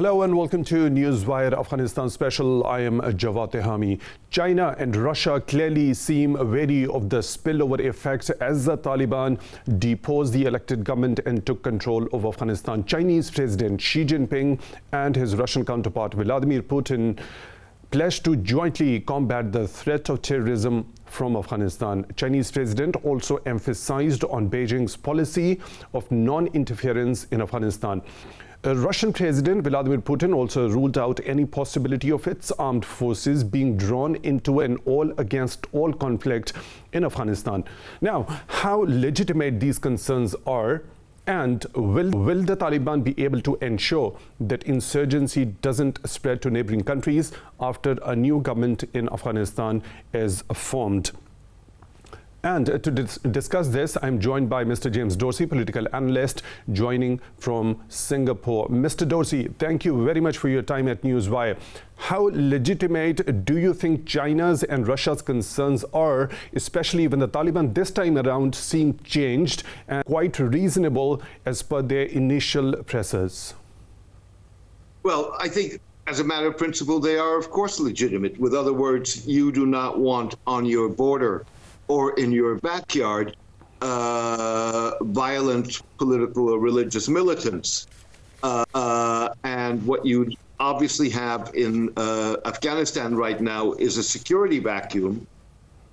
Hello and welcome to Newswire Afghanistan Special. I am Jawad Tehami. China and Russia clearly seem wary of the spillover effects as the Taliban deposed the elected government and took control of Afghanistan. Chinese President Xi Jinping and his Russian counterpart Vladimir Putin pledged to jointly combat the threat of terrorism from Afghanistan. Chinese president also emphasized on Beijing's policy of non-interference in Afghanistan. Russian President Vladimir Putin also ruled out any possibility of its armed forces being drawn into an all-against-all conflict in Afghanistan. Now, how legitimate these concerns are, and will the Taliban be able to ensure that insurgency doesn't spread to neighboring countries after a new government in Afghanistan is formed? And to discuss this, I'm joined by Mr. James Dorsey, political analyst, joining from Singapore. Mr. Dorsey, thank you very much for your time at Newswire. How legitimate do you think China's and Russia's concerns are, especially when the Taliban this time around seem changed and quite reasonable as per their initial presses? Well, I think as a matter of principle, they are, of course, legitimate. With other words, you do not want on your border or in your backyard, violent political or religious militants. And what you obviously have in Afghanistan right now is a security vacuum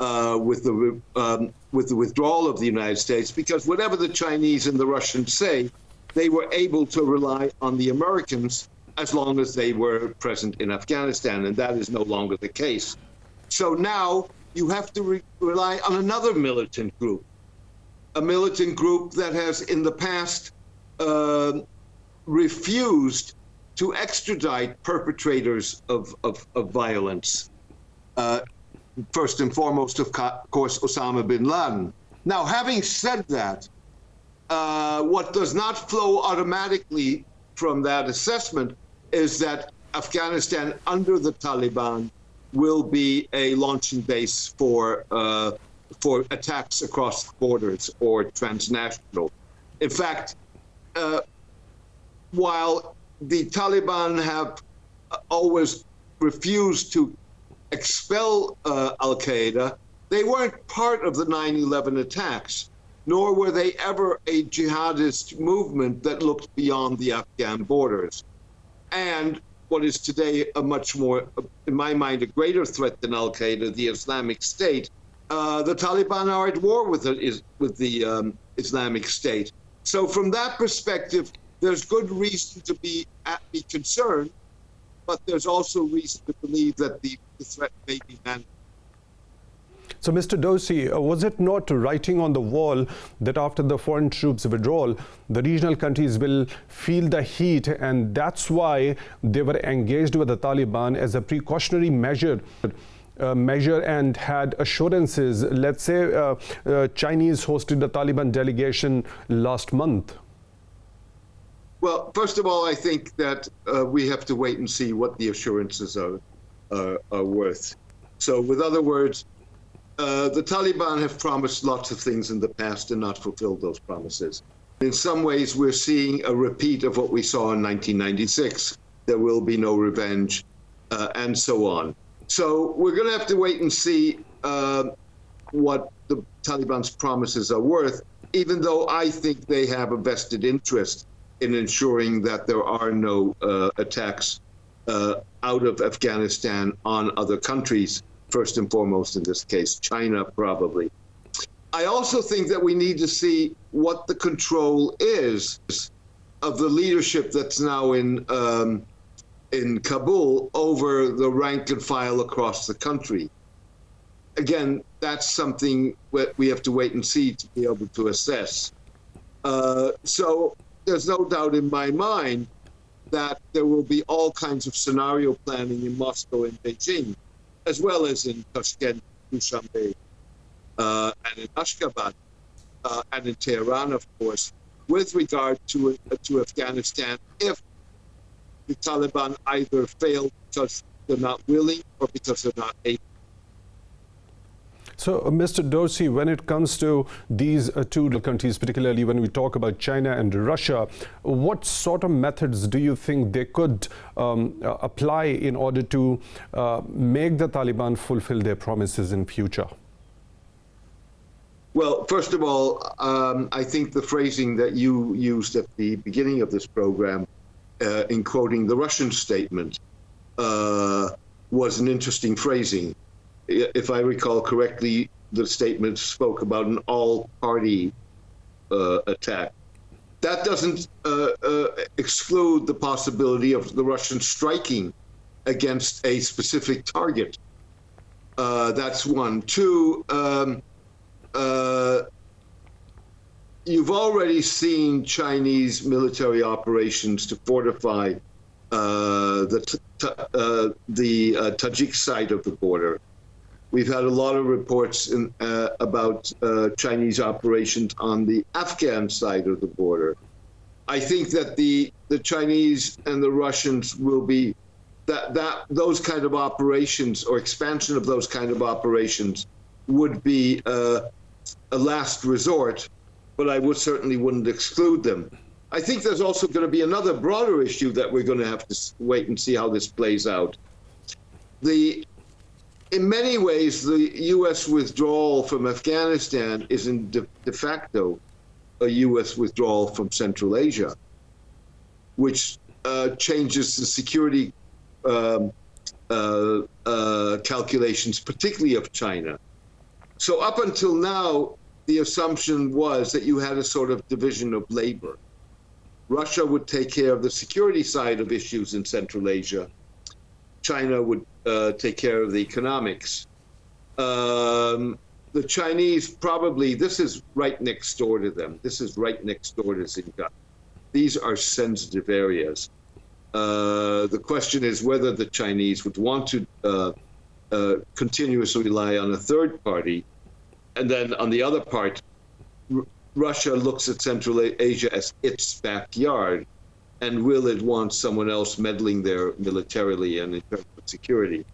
with the withdrawal of the United States, because whatever the Chinese and the Russians say, they were able to rely on the Americans as long as they were present in Afghanistan, and that is no longer the case. So now you have to rely on another militant group, a militant group that has in the past refused to extradite perpetrators of violence. First and foremost, of course, Osama bin Laden. Now, having said that, what does not flow automatically from that assessment is that Afghanistan under the Taliban will be a launching base for attacks across borders or transnational. In fact, while the Taliban have always refused to expel al-Qaeda, they weren't part of the 9/11 attacks, nor were they ever a jihadist movement that looked beyond the Afghan borders. And what is today a much more, in my mind, a greater threat than al-Qaeda, the Islamic State. The Taliban are at war with the Islamic State. So from that perspective, there's good reason to be concerned, but there's also reason to believe that the threat may be manageable. So, Mr. Dorsey, was it not writing on the wall that after the foreign troops withdrawal, the regional countries will feel the heat, and that's why they were engaged with the Taliban as a precautionary measure and had assurances? Let's say Chinese hosted the Taliban delegation last month. Well, first of all, I think that we have to wait and see what the assurances are worth. So, with other words, the Taliban have promised lots of things in the past and not fulfilled those promises. In some ways, we're seeing a repeat of what we saw in 1996. There will be no revenge, and so on. So we're going to have to wait and see what the Taliban's promises are worth, even though I think they have a vested interest in ensuring that there are no attacks out of Afghanistan on other countries. First and foremost, in this case, China, probably. I also think that we need to see what the control is of the leadership that's now in Kabul over the rank and file across the country. Again, that's something that we have to wait and see to be able to assess. So there's no doubt in my mind that there will be all kinds of scenario planning in Moscow and Beijing, as well as in Tashkent, Dushanbe, and in Ashgabat, and in Tehran, of course, with regard to Afghanistan, if the Taliban either fail because they're not willing or because they're not able. So, Mr. Dorsey, when it comes to these two countries, particularly when we talk about China and Russia, what sort of methods do you think they could apply in order to make the Taliban fulfill their promises in future? Well, first of all, I think the phrasing that you used at the beginning of this program in quoting the Russian statement was an interesting phrasing. If I recall correctly, the statement spoke about an all-party attack. That doesn't exclude the possibility of the Russians striking against a specific target. That's one. Two, you've already seen Chinese military operations to fortify the Tajik side of the border. We've had a lot of reports about Chinese operations on the Afghan side of the border. I think that the Chinese and the Russians will be those kind of operations or expansion of those kind of operations would be a last resort, but I certainly wouldn't exclude them. I think there's also going to be another broader issue that we're going to have to wait and see how this plays out. In many ways, the U.S. withdrawal from Afghanistan is de facto a U.S. withdrawal from Central Asia, which changes the security calculations, particularly of China. So up until now, the assumption was that you had a sort of division of labor. Russia would take care of the security side of issues in Central Asia. China would take care of the economics. The Chinese probably, this is right next door to them. This is right next door to Xinjiang. These are sensitive areas. The question is whether the Chinese would want to continuously rely on a third party. And then on the other part, Russia looks at Central Asia as its backyard. And will it want someone else meddling there militarily and in terms of security?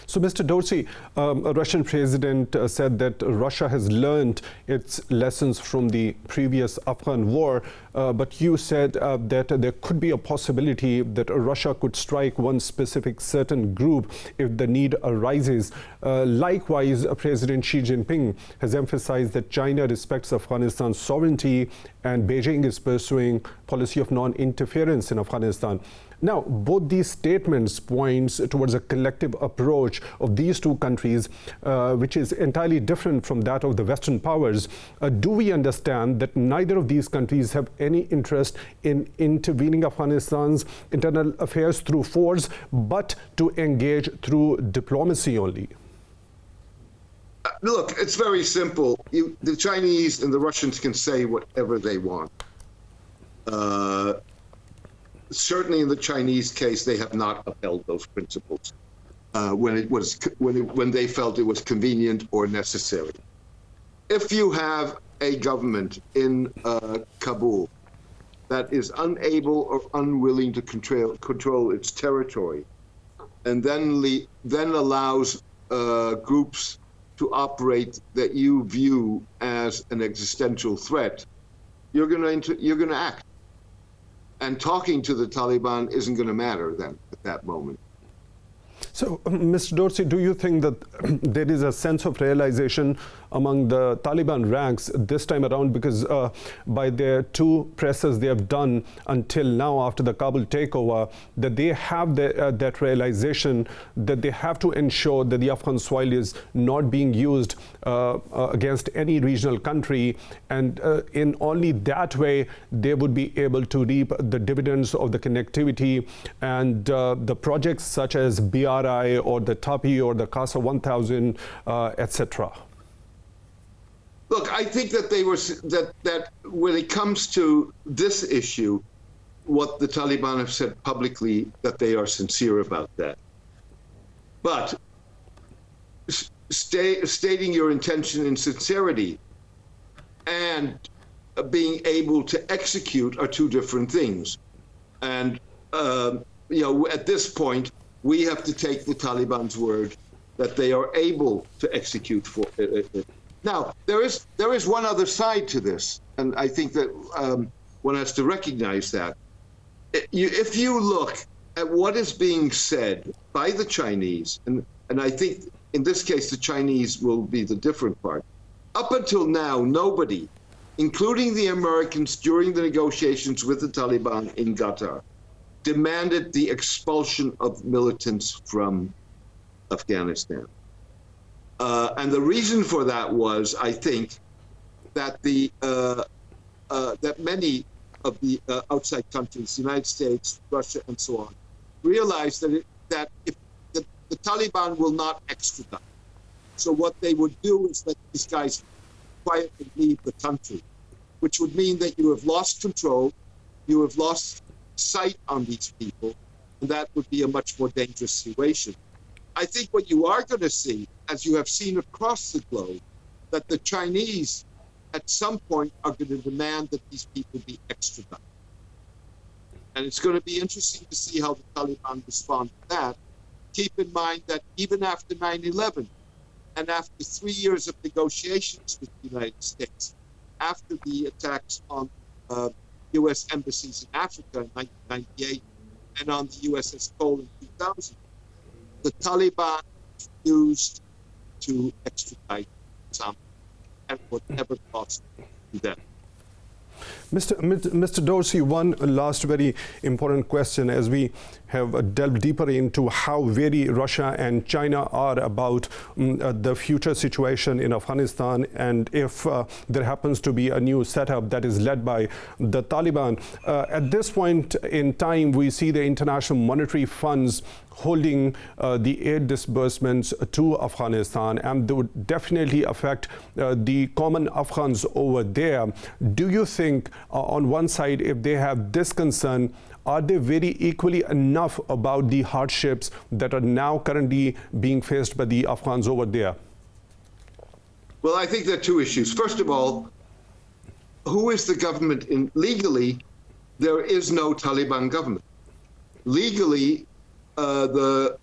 So, Mr. Dorsey, a Russian president said that Russia has learned its lessons from the previous Afghan war, but you said that there could be a possibility that Russia could strike one specific certain group if the need arises. Likewise, President Xi Jinping has emphasized that China respects Afghanistan's sovereignty and Beijing is pursuing policy of non-interference in Afghanistan. Now, both these statements points towards a collective approach of these two countries, which is entirely different from that of the Western powers. Do we understand that neither of these countries have any interest in intervening Afghanistan's internal affairs through force, but to engage through diplomacy only? Look, it's very simple. The Chinese and the Russians can say whatever they want. Certainly in the Chinese case, they have not upheld those principles when they felt it was convenient or necessary. If you have a government in Kabul that is unable or unwilling to control its territory, and then allows groups to operate that you view as an existential threat, you're going to act. And talking to the Taliban isn't going to matter then at that moment. So, Mr. Dorsey, do you think that there is a sense of realization among the Taliban ranks this time around, because by their two presses they have done until now after the Kabul takeover, that they have that realization that they have to ensure that the Afghan soil is not being used against any regional country, and in only that way they would be able to reap the dividends of the connectivity and the projects such as BRI or the TAPI or the CASA 1000, etc. Look, I think that that when it comes to this issue, what the Taliban have said publicly, that they are sincere about that. But stating your intention in sincerity and being able to execute are two different things. And at this point, we have to take the Taliban's word that they are able to execute for it. Now, there is one other side to this, and I think that one has to recognize that. If you look at what is being said by the Chinese, and I think in this case the Chinese will be the different part. Up until now, nobody, including the Americans during the negotiations with the Taliban in Qatar, demanded the expulsion of militants from Afghanistan. And the reason for that was, I think, that that many of the outside countries, the United States, Russia, and so on, realized that if the Taliban will not extradite. So what they would do is let these guys quietly leave the country, which would mean that you have lost control, you have lost sight on these people, and that would be a much more dangerous situation. I think what you are going to see, as you have seen across the globe, that the Chinese at some point are going to demand that these people be extradited. And it's going to be interesting to see how the Taliban respond to that. Keep in mind that even after 9/11, and after 3 years of negotiations with the United States, after the attacks on U.S. embassies in Africa in 1998 and on the USS Cole in 2000, the Taliban refused to extradite some at whatever cost to them. Mr. Dorsey, one last very important question as we have delved deeper into how wary Russia and China are about the future situation in Afghanistan, and if there happens to be a new setup that is led by the Taliban. At this point in time, we see the international monetary funds holding the aid disbursements to Afghanistan, and they would definitely affect the common Afghans over there. Do you think, on one side, if they have this concern, are they very equally enough about the hardships that are now currently being faced by the Afghans over there? Well, I think there are two issues. First of all, who is the government legally? There is no Taliban government. Legally, the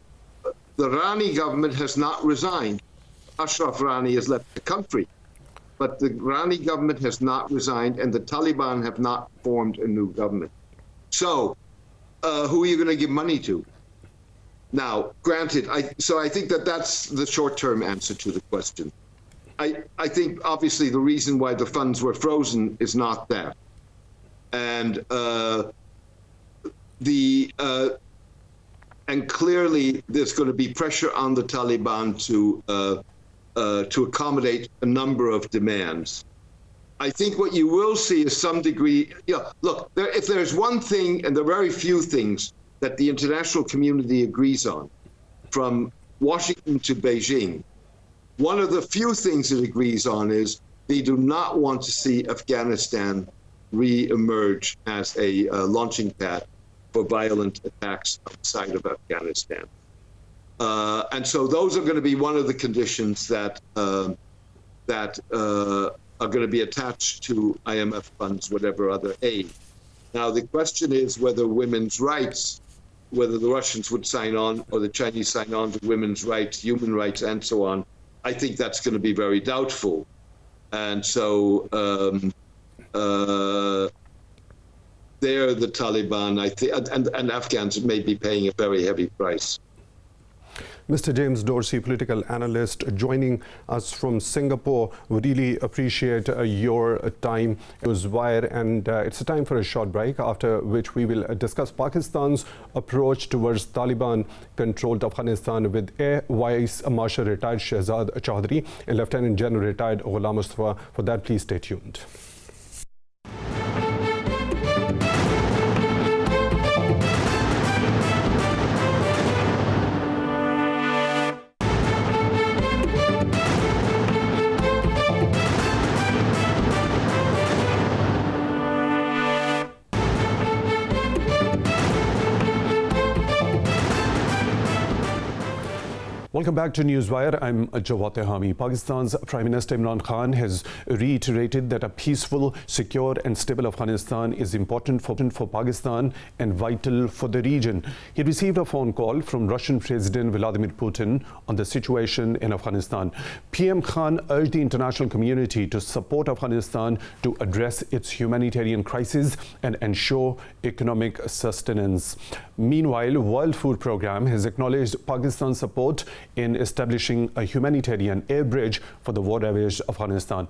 Rani government has not resigned. Ashraf Rani has left the country, but the Rani government has not resigned, and the Taliban have not formed a new government. So, who are you going to give money to? Now, granted, so I think that that's the short-term answer to the question. I think obviously the reason why the funds were frozen is not that, and and clearly there's going to be pressure on the Taliban to accommodate a number of demands. I think what you will see is some degree, look, if there's one thing, and there are very few things that the international community agrees on, from Washington to Beijing, one of the few things it agrees on is they do not want to see Afghanistan re-emerge as a launching pad for violent attacks outside of Afghanistan. And so those are going to be one of the conditions that are going to be attached to IMF funds, whatever other aid. Now, the question is whether women's rights, whether the Russians would sign on or the Chinese sign on to women's rights, human rights, and so on. I think that's going to be very doubtful. And so there, the Taliban, I think, and Afghans may be paying a very heavy price. Mr. James Dorsey, political analyst, joining us from Singapore. We really appreciate your time. Newswire, and it's a time for a short break, after which we will discuss Pakistan's approach towards Taliban-controlled Afghanistan with Air Vice Marshal retired Shahzad Chaudhry and Lieutenant General retired Ghulam Mustafa. For that, please stay tuned. Welcome back to Newswire. I'm Jawad Tehami. Pakistan's Prime Minister Imran Khan has reiterated that a peaceful, secure and stable Afghanistan is important for Pakistan and vital for the region. He received a phone call from Russian President Vladimir Putin on the situation in Afghanistan. PM Khan urged the international community to support Afghanistan to address its humanitarian crisis and ensure economic sustenance. Meanwhile, World Food Programme has acknowledged Pakistan's support in establishing a humanitarian air bridge for the war-ravaged Afghanistan.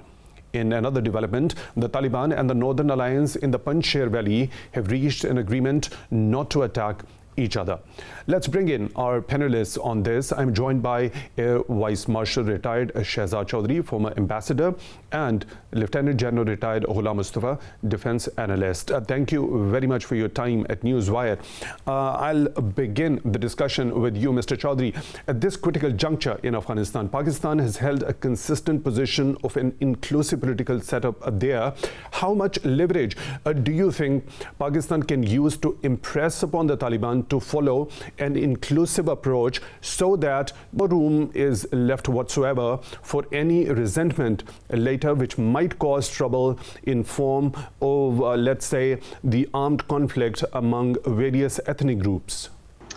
In another development, the Taliban and the Northern Alliance in the Panjshir Valley have reached an agreement not to attack each other. Let's bring in our panelists on this. I'm joined by Air Vice Marshal retired Shahzad Chaudhry, former ambassador, and Lieutenant General retired Ghulam Mustafa, defense analyst. Thank you very much for your time at Newswire. I'll begin the discussion with you, Mr. Chaudhry. At this critical juncture in Afghanistan, Pakistan has held a consistent position of an inclusive political setup there. How much leverage do you think Pakistan can use to impress upon the Taliban to follow an inclusive approach so that no room is left whatsoever for any resentment later, which might cause trouble in form of, let's say, the armed conflict among various ethnic groups?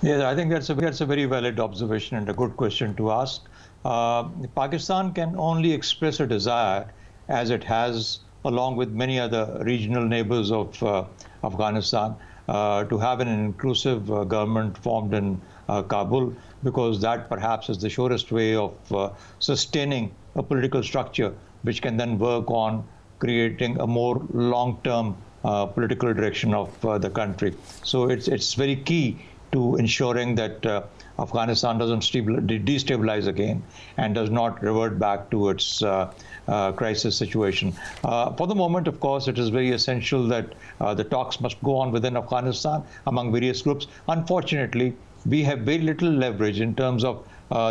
Yes, I think that's a very valid observation and a good question to ask. Pakistan can only express a desire, as it has, along with many other regional neighbors of Afghanistan, to have an inclusive government formed in Kabul, because that perhaps is the surest way of sustaining a political structure which can then work on creating a more long-term political direction of the country. So it's very key to ensuring that Afghanistan doesn't destabilize again and does not revert back to its crisis situation. For the moment, of course, it is very essential that the talks must go on within Afghanistan among various groups. Unfortunately, we have very little leverage in terms of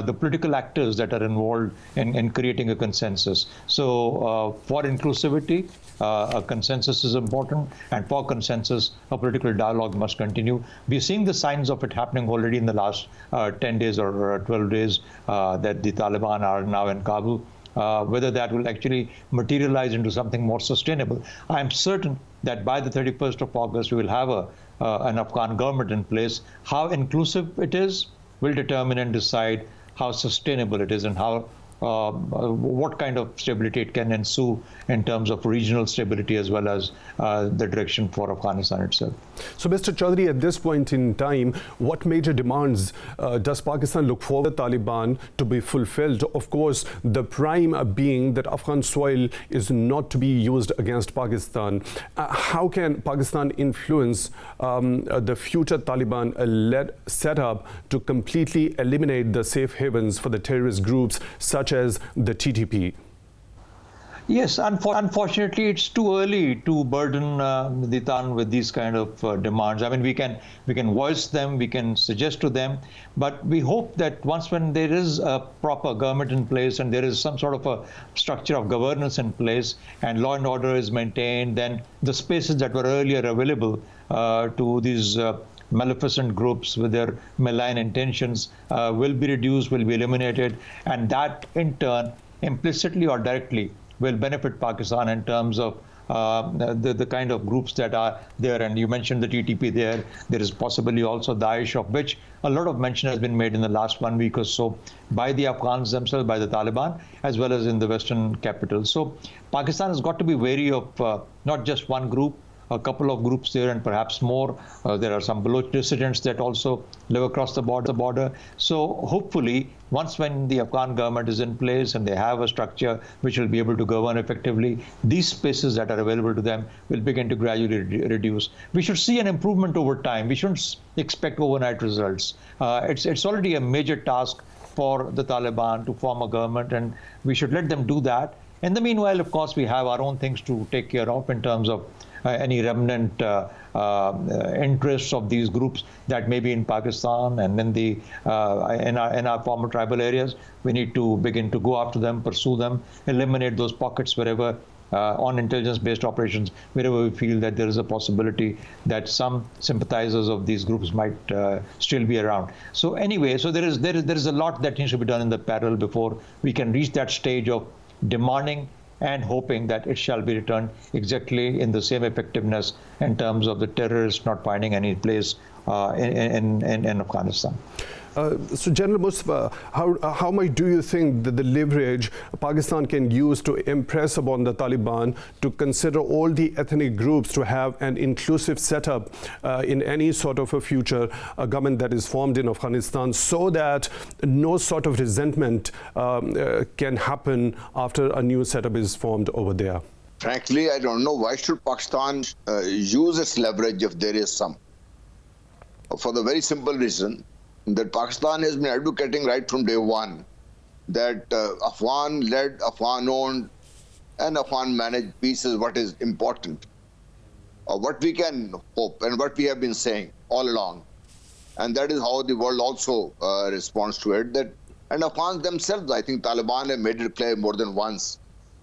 the political actors that are involved in creating a consensus. So for inclusivity, a consensus is important, and for consensus, a political dialogue must continue. We're seeing the signs of it happening already in the last 10 days or 12 days that the Taliban are now in Kabul. Whether that will actually materialize into something more sustainable. I'm certain that by the 31st of August, we will have an Afghan government in place. How inclusive it is will determine and decide how sustainable it is and how what kind of stability it can ensue in terms of regional stability as well as the direction for Afghanistan itself. So, Mr. Chaudhry, at this point in time, what major demands does Pakistan look for the Taliban to be fulfilled? Of course, the prime being that Afghan soil is not to be used against Pakistan. How can Pakistan influence the future Taliban-led setup to completely eliminate the safe havens for the terrorist groups such as the TTP? Yes, unfortunately, it's too early to burden the Taliban with these kind of demands. I mean, we can voice them, we can suggest to them, but we hope that when there is a proper government in place and there is some sort of a structure of governance in place and law and order is maintained, then the spaces that were earlier available to these maleficent groups with their malign intentions will be reduced, will be eliminated, and that in turn, implicitly or directly, will benefit Pakistan in terms of the kind of groups that are there. And you mentioned the TTP there. There is possibly also Daesh, of which a lot of mention has been made in the last 1 week or so by the Afghans themselves, by the Taliban, as well as in the Western capitals. So Pakistan has got to be wary of not just one group, a couple of groups there and perhaps more. There are some Baloch dissidents that also live across the border. So hopefully, when the Afghan government is in place and they have a structure which will be able to govern effectively, these spaces that are available to them will begin to gradually reduce. We should see an improvement over time. We shouldn't expect overnight results. It's already a major task for the Taliban to form a government, and we should let them do that. In the meanwhile, of course, we have our own things to take care of in terms of any remnant interests of these groups that may be in Pakistan and in our former tribal areas. We need to begin to go after them, pursue them, eliminate those pockets wherever on intelligence-based operations wherever we feel that there is a possibility that some sympathizers of these groups might still be around. So anyway, so there is a lot that needs to be done in the parallel before we can reach that stage of demanding and hoping that it shall be returned exactly in the same effectiveness in terms of the terrorists not finding any place in Afghanistan. So, General Mustafa, how much do you think that the leverage Pakistan can use to impress upon the Taliban to consider all the ethnic groups to have an inclusive setup in any sort of a future government that is formed in Afghanistan, so that no sort of resentment can happen after a new setup is formed over there? Frankly, I don't know why should Pakistan use its leverage if there is some. For the very simple reason that Pakistan has been advocating right from day one that Afghan-led, Afghan-owned, and Afghan-managed peace is what is important. What we can hope and what we have been saying all along. And that is how the world also responds to it. And Afghans themselves, I think Taliban have made it clear more than once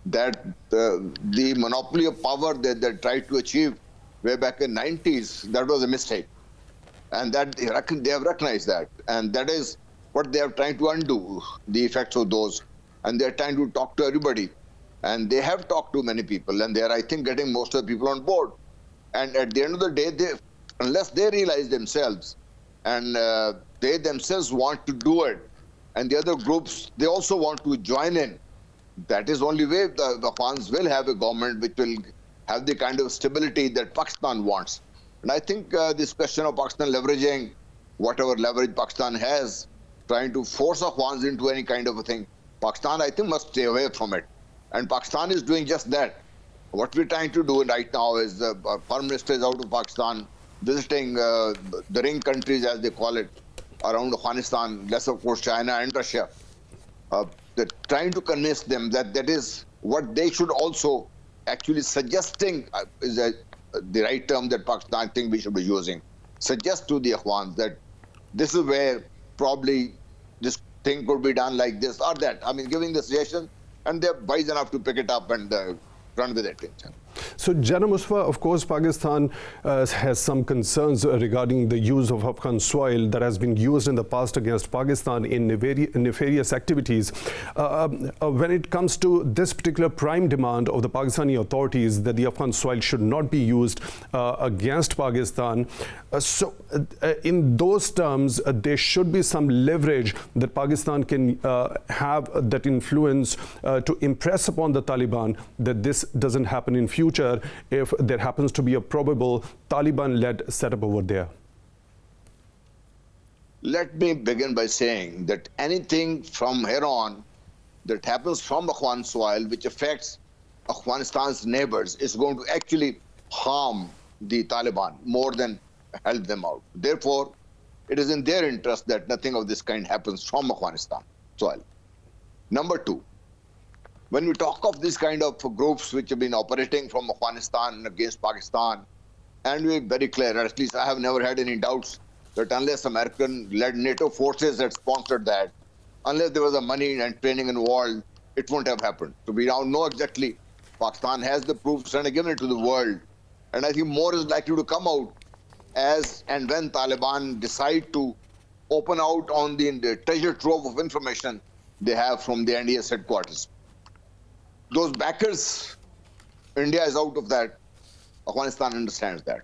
that the monopoly of power that they tried to achieve way back in the 90s, that was a mistake. And that they have recognized that. And that is what they are trying to undo, the effects of those. And they're trying to talk to everybody. And they have talked to many people. And they're, I think, getting most of the people on board. And at the end of the day, unless they realize themselves, and they themselves want to do it, and the other groups, they also want to join in, that is the only way the Afghans will have a government which will have the kind of stability that Pakistan wants. And I think this question of Pakistan leveraging whatever leverage Pakistan has, trying to force Afghans into any kind of a thing, Pakistan, I think, must stay away from it. And Pakistan is doing just that. What we're trying to do right now is the Foreign Minister is out of Pakistan, visiting the ring countries, as they call it, around Afghanistan, less of course China and Russia. They're trying to convince them that that is what they should also actually suggesting is the right term that Pakistan, I think we should be using. Suggest to the Afghans that this is where probably this thing could be done like this or that. I mean, giving the suggestion, and they're wise enough to pick it up and run with it. So, General Mustafa, of course, Pakistan has some concerns regarding the use of Afghan soil that has been used in the past against Pakistan in nefarious activities. When it comes to this particular prime demand of the Pakistani authorities that the Afghan soil should not be used against Pakistan, in those terms, there should be some leverage that Pakistan can have that influence to impress upon the Taliban that this doesn't happen in future if there happens to be a probable Taliban-led setup over there. Let me begin by saying that anything from here on that happens from Afghan soil which affects Afghanistan's neighbors is going to actually harm the Taliban more than help them out. Therefore, it is in their interest that nothing of this kind happens from Afghanistan soil. Number two, when we talk of this kind of groups which have been operating from Afghanistan against Pakistan, and we're very clear, or at least I have never had any doubts, that unless American-led NATO forces had sponsored that, unless there was a money and training involved, it wouldn't have happened. So we now know exactly Pakistan has the proofs and given it to the world. And I think more is likely to come out as and when Taliban decide to open out on the treasure trove of information they have from the NDS headquarters. Those backers, India is out of that. Afghanistan understands that.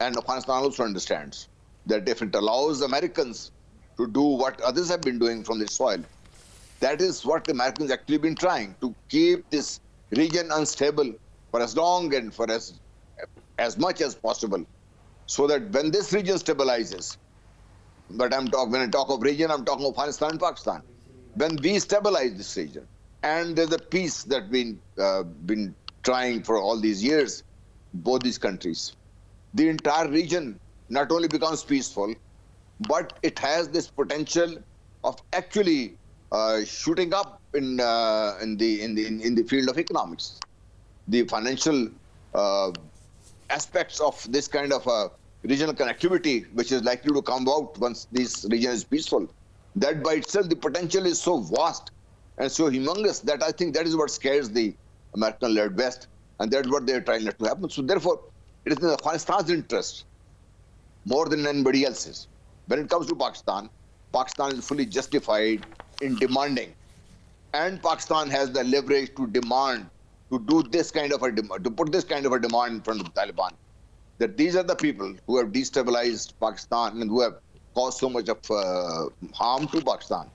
And Afghanistan also understands that if it allows Americans to do what others have been doing from this soil, that is what the Americans actually been trying, to keep this region unstable for as long and for as much as possible, so that when this region stabilizes, but when I talk of region, I'm talking of Afghanistan and Pakistan, when we stabilize this region, and there's a peace that we've been trying for all these years, both these countries, the entire region not only becomes peaceful, but it has this potential of actually shooting up in the field of economics. The financial aspects of this kind of regional connectivity, which is likely to come out once this region is peaceful, that by itself, the potential is so vast and so humongous that I think that is what scares the American-led West, and that's what they're trying not to happen. So therefore, it is in Afghanistan's interest more than anybody else's. When it comes to Pakistan, Pakistan is fully justified in demanding, and Pakistan has the leverage to demand, to do this kind of a demand, to put this kind of a demand in front of the Taliban, that these are the people who have destabilized Pakistan and who have caused so much of harm to Pakistan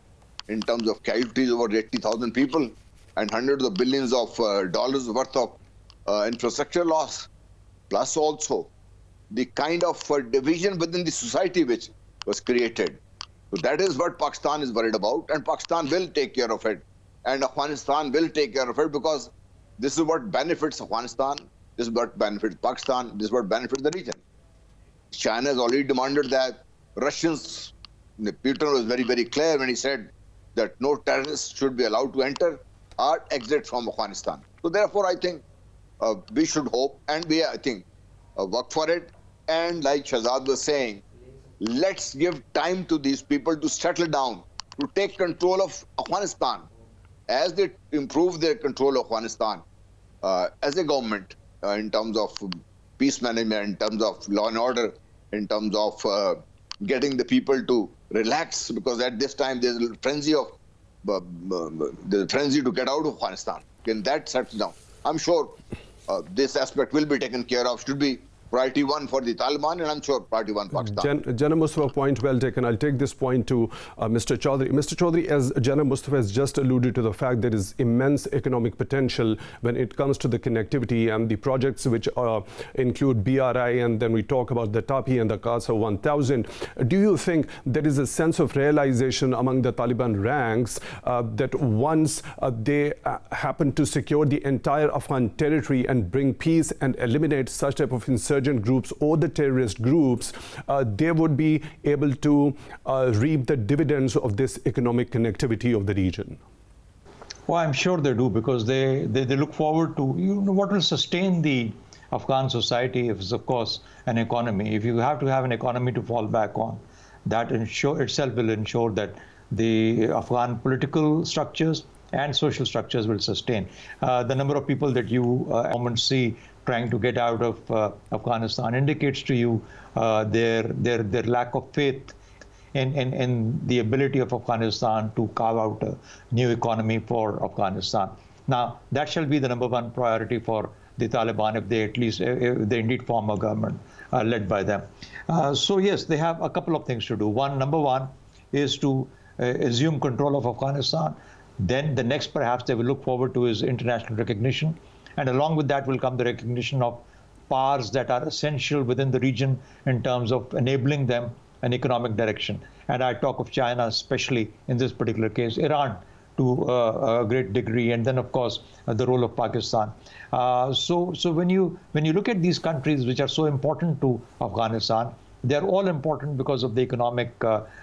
in terms of casualties, over 80,000 people, and hundreds of billions of dollars worth of infrastructure loss, plus also the kind of division within the society which was created. So that is what Pakistan is worried about, and Pakistan will take care of it, and Afghanistan will take care of it, because this is what benefits Afghanistan, this is what benefits Pakistan, this is what benefits the region. China has already demanded that. Russians, Putin was very, very clear when he said that no terrorists should be allowed to enter or exit from Afghanistan. So therefore, I think we should hope, and we, I think, work for it. And like Shahzad was saying, let's give time to these people to settle down, to take control of Afghanistan. As they improve their control of Afghanistan as a government, in terms of peace management, in terms of law and order, in terms of getting the people to relax, because at this time there's a frenzy of to get out of Afghanistan. When that settles down, I'm sure this aspect will be taken care of, should be priority one for the Taliban, and I'm sure priority one Pakistan. Jana Mustafa, point well taken. I'll take this point to Mr. Chaudhry. Mr. Chaudhry, as Jana Mustafa has just alluded to the fact there is immense economic potential when it comes to the connectivity and the projects which include BRI, and then we talk about the TAPI and the CASA 1000. Do you think there is a sense of realization among the Taliban ranks that once they happen to secure the entire Afghan territory and bring peace and eliminate such type of insurgency groups or the terrorist groups, they would be able to reap the dividends of this economic connectivity of the region? Well, I'm sure they do, because they look forward to, what will sustain the Afghan society is, of course, an economy. If you have to have an economy to fall back on, that itself will ensure that the Afghan political structures and social structures will sustain. The number of people that you see trying to get out of Afghanistan indicates to you their lack of faith in the ability of Afghanistan to carve out a new economy for Afghanistan. Now, that shall be the number one priority for the Taliban, if they indeed form a government led by them. So yes, they have a couple of things to do. Number one is to assume control of Afghanistan. Then the next, perhaps, they will look forward to is international recognition. And along with that will come the recognition of powers that are essential within the region in terms of enabling them an economic direction. And I talk of China, especially in this particular case, Iran to a great degree, and then, of course, the role of Pakistan. So when you look at these countries which are so important to Afghanistan, they're all important because of the economic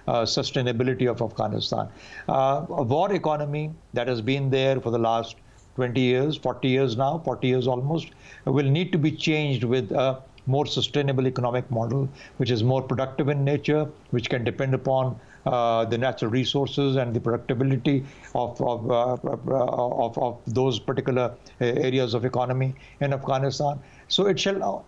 sustainability of Afghanistan. A war economy that has been there for the last 20 years, 40 years now, 40 years almost, will need to be changed with a more sustainable economic model, which is more productive in nature, which can depend upon the natural resources and the productivity of those particular areas of economy in Afghanistan. So it shall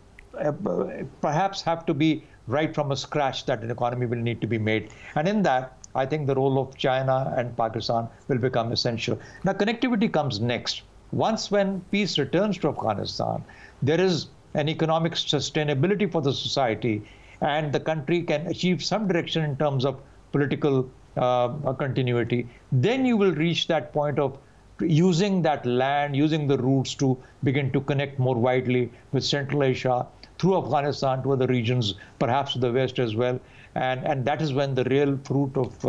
perhaps have to be right from a scratch that an economy will need to be made. And in that, I think the role of China and Pakistan will become essential. Now, connectivity comes next. When peace returns to Afghanistan, there is an economic sustainability for the society, and the country can achieve some direction in terms of political continuity. Then you will reach that point of using that land, using the routes to begin to connect more widely with Central Asia, through Afghanistan to other regions, perhaps to the West as well. And that is when the real fruit of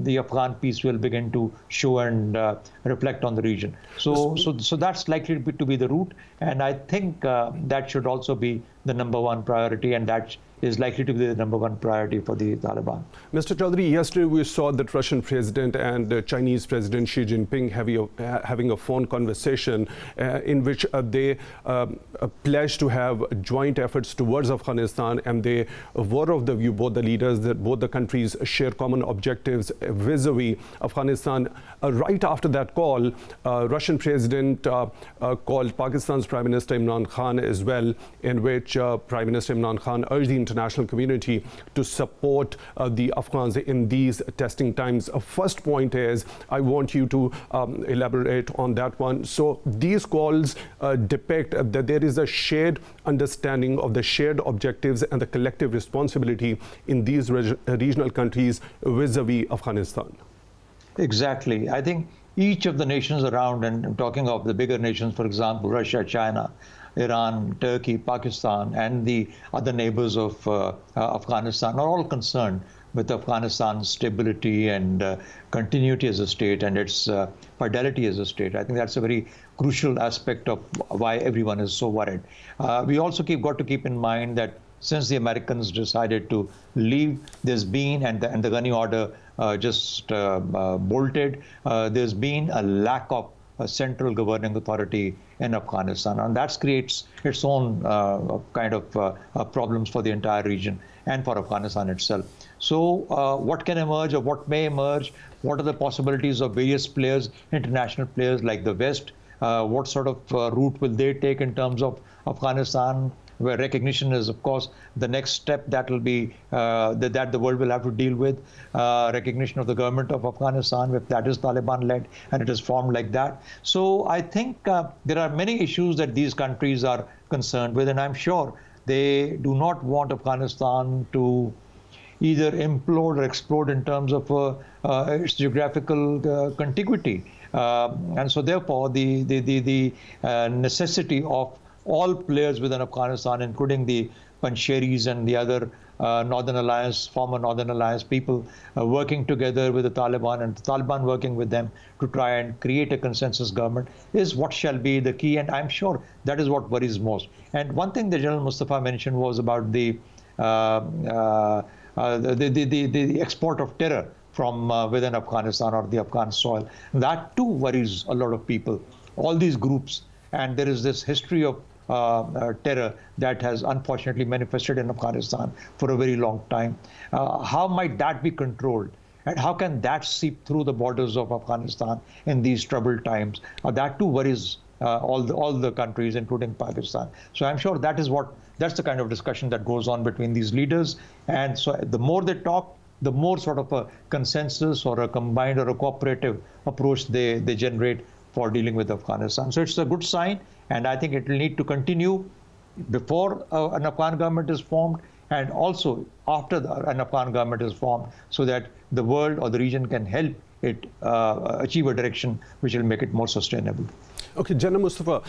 the Afghan peace will begin to show and reflect on the region. So that's likely to be the route. And I think that should also be the number one priority, and that is likely to be the number one priority for the Taliban. Mr. Chaudhry, yesterday we saw that Russian President and Chinese President Xi Jinping having a phone conversation in which they pledged to have joint efforts towards Afghanistan, and they were of the view, both the leaders, that both the countries share common objectives objectives vis-a-vis Afghanistan. Right after that call, Russian President called Pakistan's Prime Minister Imran Khan as well, in which Prime Minister Imran Khan urged the international community to support the Afghans in these testing times. First point is, I want you to elaborate on that one. So these calls depict that there is a shared understanding of the shared objectives and the collective responsibility in these regional countries vis-a-vis Afghanistan. Exactly. I think each of the nations around, and I'm talking of the bigger nations, for example, Russia, China, Iran, Turkey, Pakistan, and the other neighbors of Afghanistan are all concerned with Afghanistan's stability and continuity as a state and its fidelity as a state. I think that's a very crucial aspect of why everyone is so worried. We also got to keep in mind that since the Americans decided to leave, there's been, and the Ghani order just bolted, there's been a lack of a central governing authority in Afghanistan, and that creates its own kind of problems for the entire region and for Afghanistan itself. So what can emerge or what may emerge? What are the possibilities of various players, international players like the West? What sort of route will they take in terms of Afghanistan, where recognition is, of course, the next step that will be that the world will have to deal with, recognition of the government of Afghanistan, if that is Taliban-led and it is formed like that. So I think there are many issues that these countries are concerned with, and I'm sure they do not want Afghanistan to either implode or explode in terms of its geographical contiguity. And so therefore, the necessity of all players within Afghanistan, including the Panjsheris and the other Northern Alliance, former Northern Alliance people, working together with the Taliban and the Taliban working with them to try and create a consensus government is what shall be the key. And I'm sure that is what worries most. And one thing that General Mustafa mentioned was about the export of terror from within Afghanistan or the Afghan soil. That too worries a lot of people, all these groups. And there is this history of terror that has unfortunately manifested in Afghanistan for a very long time. How might that be controlled? And how can that seep through the borders of Afghanistan in these troubled times? That too worries all the countries, including Pakistan. So I'm sure that's the kind of discussion that goes on between these leaders. And so the more they talk, the more sort of a consensus or a combined or a cooperative approach they generate for dealing with Afghanistan. So it's a good sign, and I think it will need to continue before an Afghan government is formed and also after an Afghan government is formed, so that the world or the region can help it achieve a direction which will make it more sustainable. Okay, General Mustafa,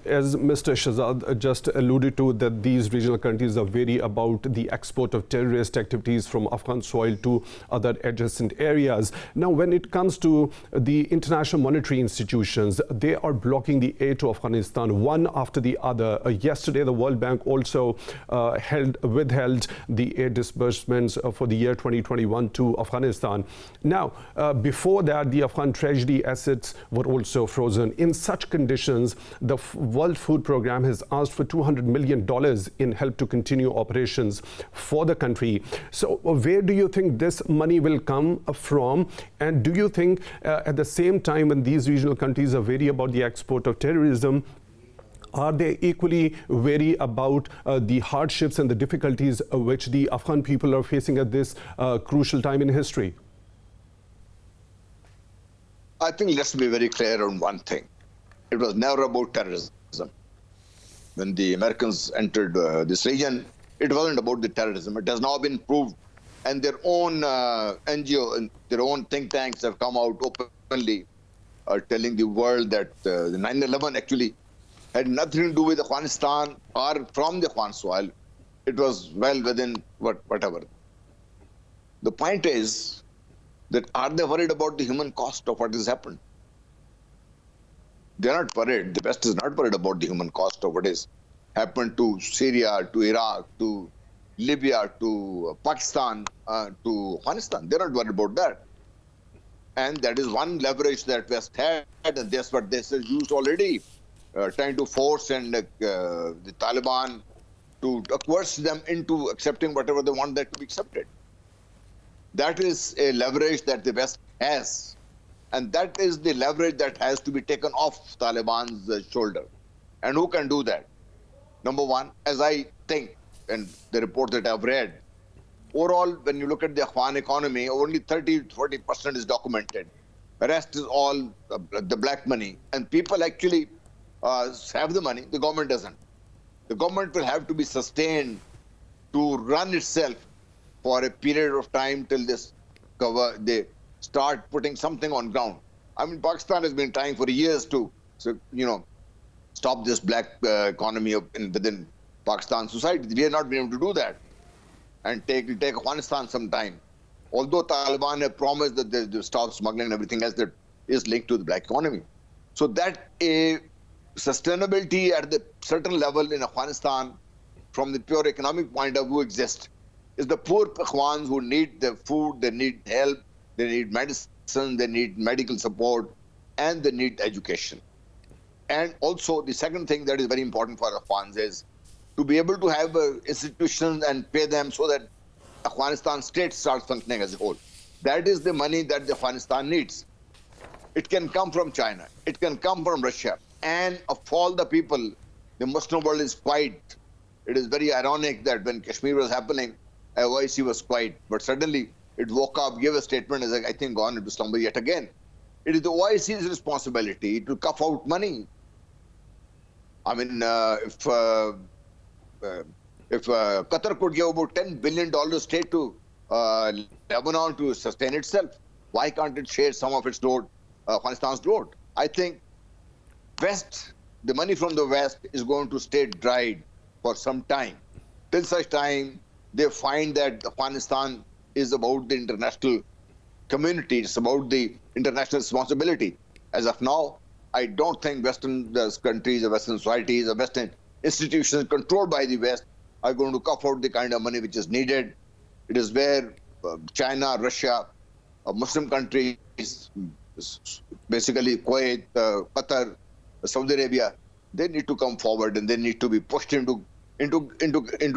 as Mr. Shahzad just alluded to, that these regional countries are wary about the export of terrorist activities from Afghan soil to other adjacent areas. Now, when it comes to the international monetary institutions, they are blocking the aid to Afghanistan one after the other. Yesterday, the World Bank also withheld the aid disbursements for the year 2021 to Afghanistan. Now, before that, the Afghan treasury assets were also frozen. In such conditions, the World Food Programme has asked for $200 million in help to continue operations for the country. So where do you think this money will come from? And do you think at the same time, when these regional countries are wary about the export of terrorism, are they equally wary about the hardships and the difficulties which the Afghan people are facing at this crucial time in history? I think let's be very clear on one thing. It was never about terrorism. When the Americans entered this region, it wasn't about the terrorism. It has now been proved. And their own NGO and their own think tanks have come out openly telling the world that the 9/11 actually had nothing to do with Afghanistan or from the Afghan soil. It was well within whatever. The point is that are they worried about the human cost of what has happened? They're not worried. The West is not worried about the human cost of what has happened to Syria, to Iraq, to Libya, to Pakistan, to Afghanistan. They're not worried about that. And that is one leverage that West had, and that's what this is used already, trying to force the Taliban to coerce them into accepting whatever they want that to be accepted. That is a leverage that the West has. And that is the leverage that has to be taken off Taliban's shoulder. And who can do that? Number one, as I think, and the report that I've read, overall, when you look at the Afghan economy, only 30-40% is documented. The rest is all the black money. And people actually have the money, the government doesn't. The government will have to be sustained to run itself for a period of time till they start putting something on ground. I mean, Pakistan has been trying for years to, stop this black economy within Pakistan society. We have not been able to do that, and it'll take Afghanistan some time. Although Taliban have promised that they stop smuggling and everything else that is linked to the black economy. So that a sustainability at the certain level in Afghanistan, from the pure economic point of view, exists. Is the poor Afghans who need the food, they need help, they need medicine, they need medical support, and they need education. And also, the second thing that is very important for Afghans is to be able to have institutions and pay them so that Afghanistan state starts functioning as a whole. That is the money that Afghanistan needs. It can come from China. It can come from Russia. And of all the people, the Muslim world is quiet. It is very ironic that when Kashmir was happening, OIC was quiet. But suddenly, it woke up, gave a statement, as I think gone into slumber yet again. It is the OIC's responsibility to cough out money. I mean, if Qatar could give about $10 billion straight to Lebanon to sustain itself, why can't it share some of its load, Afghanistan's load? I think the money from the West is going to stay dried for some time. Till such time, they find that Afghanistan is about the international community, it's about the international responsibility. As of now, I don't think Western countries, or Western societies, or Western institutions controlled by the West are going to cough out the kind of money which is needed. It is where China, Russia, Muslim countries, basically Kuwait, Qatar, Saudi Arabia, they need to come forward and they need to be pushed into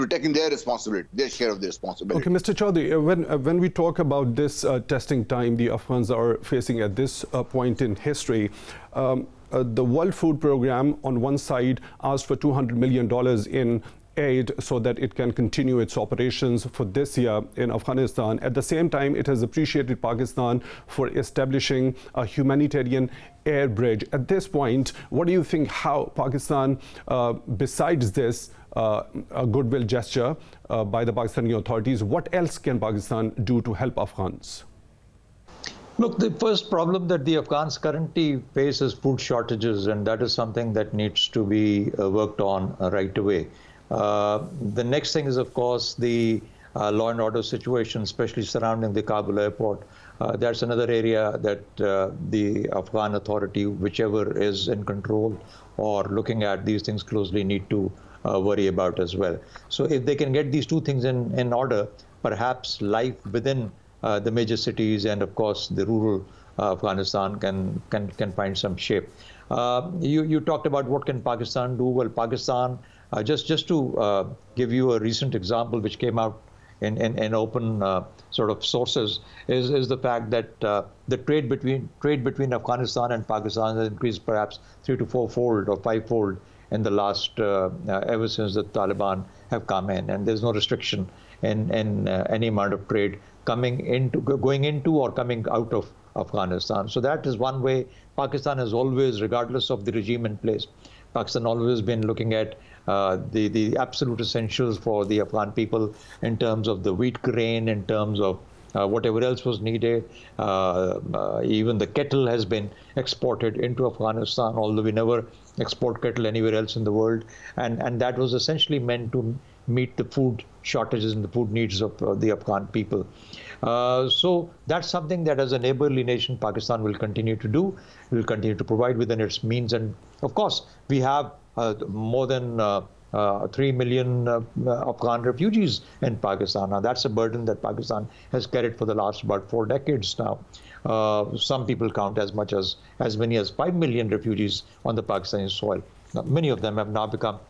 taking their responsibility, their share of the responsibility. Okay, Mr. Chaudhry, when we talk about this testing time the Afghans are facing at this point in history, the World Food Programme on one side asked for $200 million in aid so that it can continue its operations for this year in Afghanistan. At the same time, it has appreciated Pakistan for establishing a humanitarian air bridge. At this point, what do you think how Pakistan, besides this a goodwill gesture by the Pakistani authorities, what else can Pakistan do to help Afghans? Look, the first problem that the Afghans currently face is food shortages, and that is something that needs to be worked on right away. The next thing is, of course, the law and order situation, especially surrounding the Kabul airport. That's another area that the Afghan authority, whichever is in control or looking at these things closely, need to worry about as well. So if they can get these two things in order, perhaps life within the major cities and, of course, the rural Afghanistan can find some shape. You talked about what can Pakistan do. Well, Pakistan, just to give you a recent example which came out in open sort of sources, is the fact that the trade between Afghanistan and Pakistan has increased perhaps 3- to 4-fold or 5-fold in the last ever since the Taliban have come in, and there's no restriction in any amount of trade going into or coming out of Afghanistan. So that is one way Pakistan has always, regardless of the regime in place, Pakistan always been looking at the absolute essentials for the Afghan people in terms of the wheat grain, in terms of whatever else was needed. Even the kettle has been exported into Afghanistan, although we never export kettle anywhere else in the world. And that was essentially meant to meet the food shortages and the food needs of the Afghan people. So that's something that as a neighborly nation, Pakistan will continue to do, will continue to provide within its means. And of course, we have more than 3 million Afghan refugees in Pakistan. Now, that's a burden that Pakistan has carried for the last about 4 decades now. Some people count as many as 5 million refugees on the Pakistani soil. Now, many of them have now become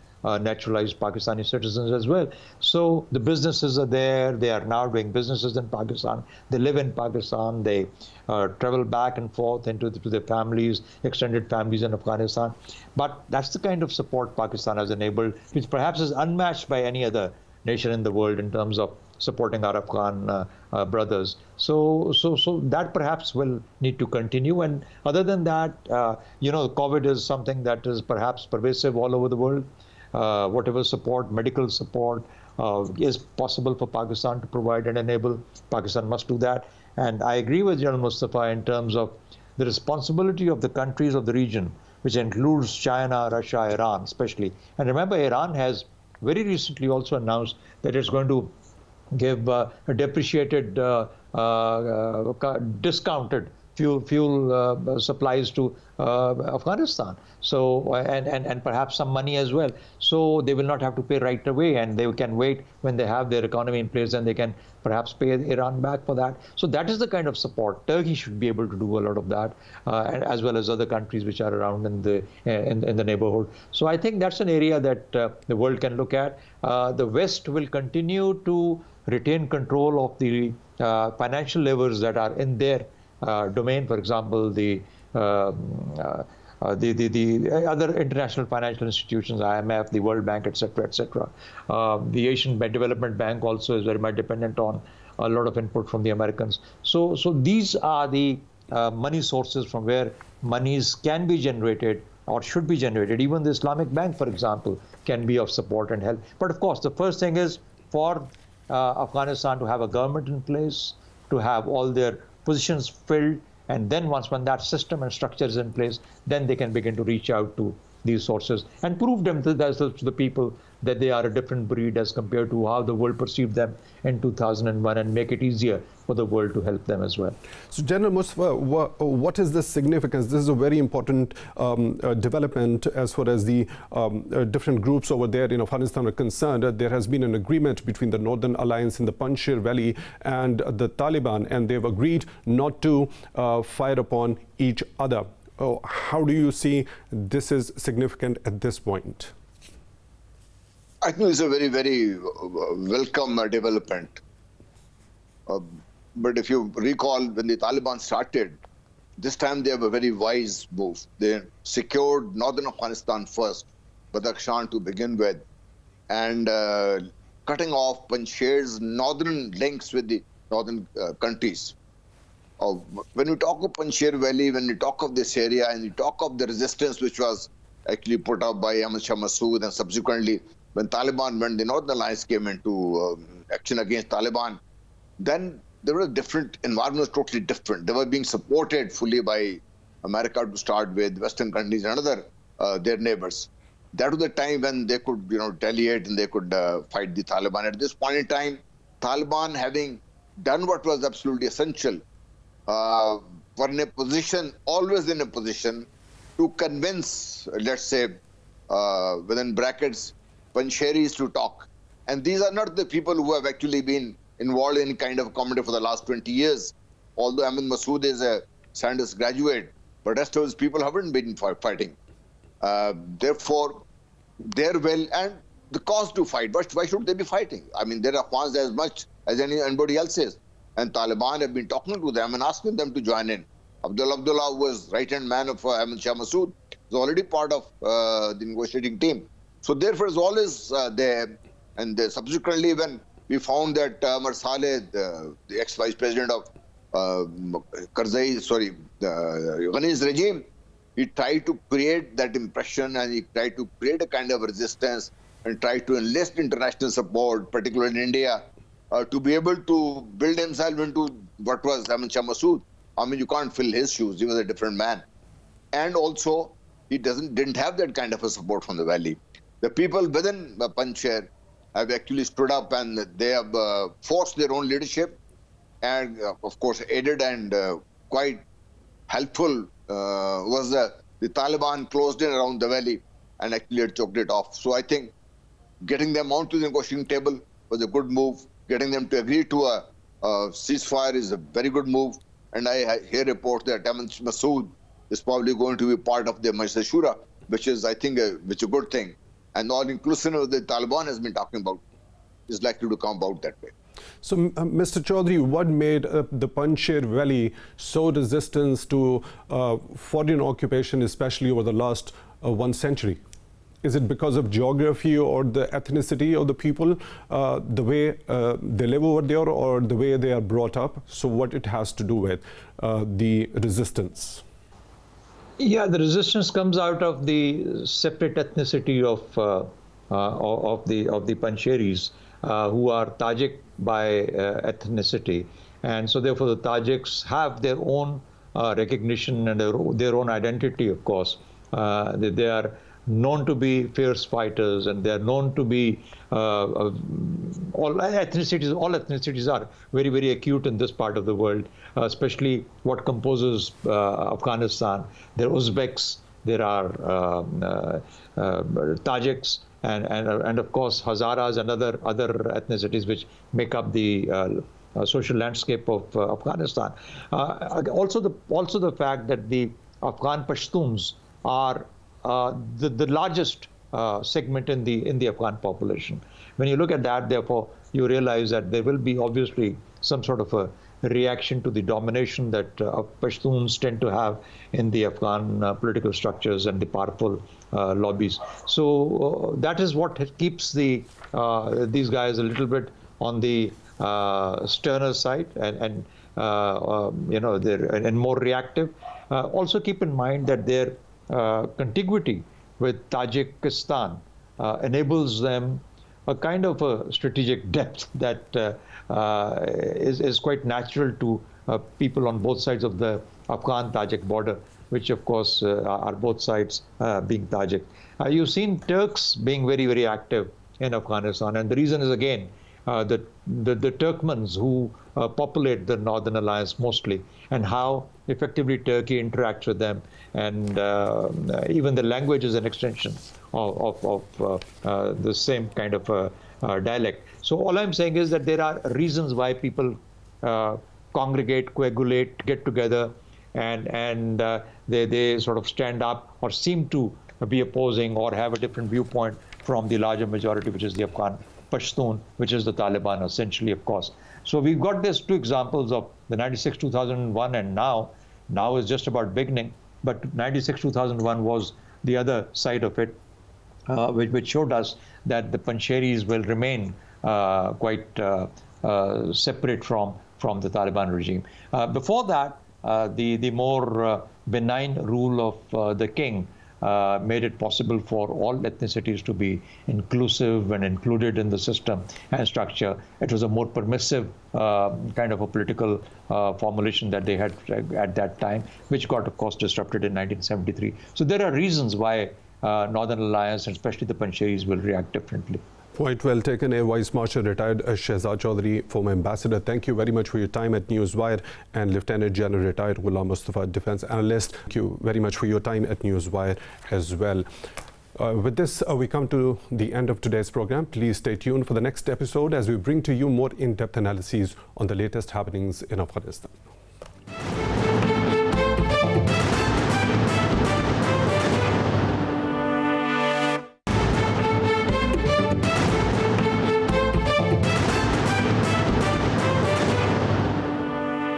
naturalized Pakistani citizens as well. So the businesses are there. They are now doing businesses in Pakistan. They live in Pakistan. They travel back and forth to their families, extended families in Afghanistan. But that's the kind of support Pakistan has enabled, which perhaps is unmatched by any other nation in the world in terms of supporting our Afghan brothers. So that perhaps will need to continue. And other than that, COVID is something that is perhaps pervasive all over the world. Whatever support, medical support is possible for Pakistan to provide and enable, Pakistan must do that. And I agree with General Mustafa in terms of the responsibility of the countries of the region, which includes China, Russia, Iran especially. And remember, Iran has very recently also announced that it's going to give a depreciated, discounted fuel supplies to Afghanistan. So and perhaps some money as well. So they will not have to pay right away, and they can wait when they have their economy in place, and they can perhaps pay Iran back for that. So that is the kind of support. Turkey should be able to do a lot of that, and as well as other countries which are around in the neighborhood. So I think that's an area that the world can look at. The West will continue to retain control of the financial levers that are in their domain. For example, the other international financial institutions, IMF, the World Bank, etc., etc. The Asian Development Bank also is very much dependent on a lot of input from the Americans. So these are the money sources from where monies can be generated or should be generated. Even the Islamic Bank, for example, can be of support and help. But of course, the first thing is for Afghanistan to have a government in place, to have all their positions filled, and then when that system and structure is in place, then they can begin to reach out to these sources and prove them to the people that they are a different breed as compared to how the world perceived them in 2001, and make it easier for the world to help them as well. So, General Mustafa, what is the significance? This is a very important development as far as the different groups over there in Afghanistan are concerned. There has been an agreement between the Northern Alliance in the Panjshir Valley and the Taliban, and they've agreed not to fire upon each other. How do you see this is significant at this point? I think it's a very, very welcome development. But if you recall, when the Taliban started, this time they have a very wise move. They secured northern Afghanistan first, Badakhshan to begin with, and cutting off Panjshir's northern links with the northern countries. When we talk of Panjshir Valley, when we talk of this area, and we talk of the resistance which was actually put up by Ahmad Shah Massoud, and subsequently when Taliban went, the Northern Alliance came into action against Taliban, then there was a different environment, was totally different. They were being supported fully by America to start with, Western countries and other their neighbors. That was the time when they could, retaliate and they could fight the Taliban. At this point in time, Taliban having done what was absolutely essential, were in a position, always in a position, to convince, let's say, within brackets, Panjshiris to talk. And these are not the people who have actually been involved in any kind of comedy for the last 20 years. Although Ahmed Massoud is a Sanders graduate, but rest of his people haven't been fighting. Therefore, they're well, and the cause to fight. But why should they be fighting? I mean, they're Afghans as much as anybody else is. And Taliban have been talking to them and asking them to join in. Abdullah, who was right-hand man of Ahmad Shah Massoud, is already part of the negotiating team. So therefore, it's always there. And subsequently, when we found that Amar Saleh, the ex-vice president of Ghani's regime, he tried to create that impression, and he tried to create a kind of resistance and tried to enlist international support, particularly in India, to be able to build himself into what was Ahmad Shah Massoud. I mean, you can't fill his shoes. He was a different man. And also, he didn't have that kind of a support from the valley. The people within Panjshir have actually stood up, and they have forced their own leadership, and of course aided and quite helpful was the Taliban closed in around the valley and actually had choked it off. So I think getting them onto the negotiating table was a good move. Getting them to agree to a ceasefire is a very good move. And I hear reports that Ahmad Massoud is probably going to be part of the Majlis Shura, which is, I think, a good thing. and all-inclusive the Taliban has been talking about is likely to come about that way. So, Mr. Chaudhry, what made the Panjshir Valley so resistant to foreign occupation, especially over the last 1 century? Is it because of geography or the ethnicity of the people, the way they live over there, or the way they are brought up? So what it has to do with the resistance? Yeah, the resistance comes out of the separate ethnicity of the Panjshiris, who are Tajik by ethnicity, and so therefore the Tajiks have their own recognition and their own identity. Of course, they are known to be fierce fighters, and they are known to be all ethnicities are very, very acute in this part of the world, especially what composes Afghanistan. There are Uzbeks, there are Tajiks, and of course Hazaras and other ethnicities which make up the social landscape of Afghanistan. Also the fact that the Afghan Pashtuns are the largest segment in the Afghan population. When you look at that, therefore, you realize that there will be obviously some sort of a reaction to the domination that Pashtuns tend to have in the Afghan political structures and the powerful lobbies. So that is what keeps these guys a little bit on the sterner side and they're more reactive. Also keep in mind that their contiguity with Tajikistan enables them a kind of a strategic depth that is quite natural to people on both sides of the Afghan-Tajik border, which of course are both sides being Tajik. You've seen Turks being very, very active in Afghanistan, and the reason is again the Turkmens who populate the Northern Alliance mostly, and how effectively Turkey interacts with them, and even the language is an extension of the same kind of dialect. So all I'm saying is that there are reasons why people congregate, coagulate, get together, and they sort of stand up or seem to be opposing or have a different viewpoint from the larger majority, which is the Afghan Pashtun, which is the Taliban essentially, of course. So we've got these two examples of the 96, 2001, and now is just about beginning. But 96, 2001 was the other side of it, which showed us that the Panjshiris will remain quite separate from the Taliban regime. Before that, the more benign rule of the king made it possible for all ethnicities to be inclusive and included in the system and structure. It was a more permissive kind of a political formulation that they had at that time, which got, of course, disrupted in 1973. So there are reasons why Northern Alliance, and especially the Panjshiris, will react differently. Point well taken. Air Vice Marshal retired Shahzad Chaudhry, former ambassador. Thank you very much for your time at Newswire, and Lieutenant General retired Ghulam Mustafa, defense analyst. Thank you very much for your time at Newswire as well. With this, we come to the end of today's program. Please stay tuned for the next episode as we bring to you more in-depth analyses on the latest happenings in Afghanistan.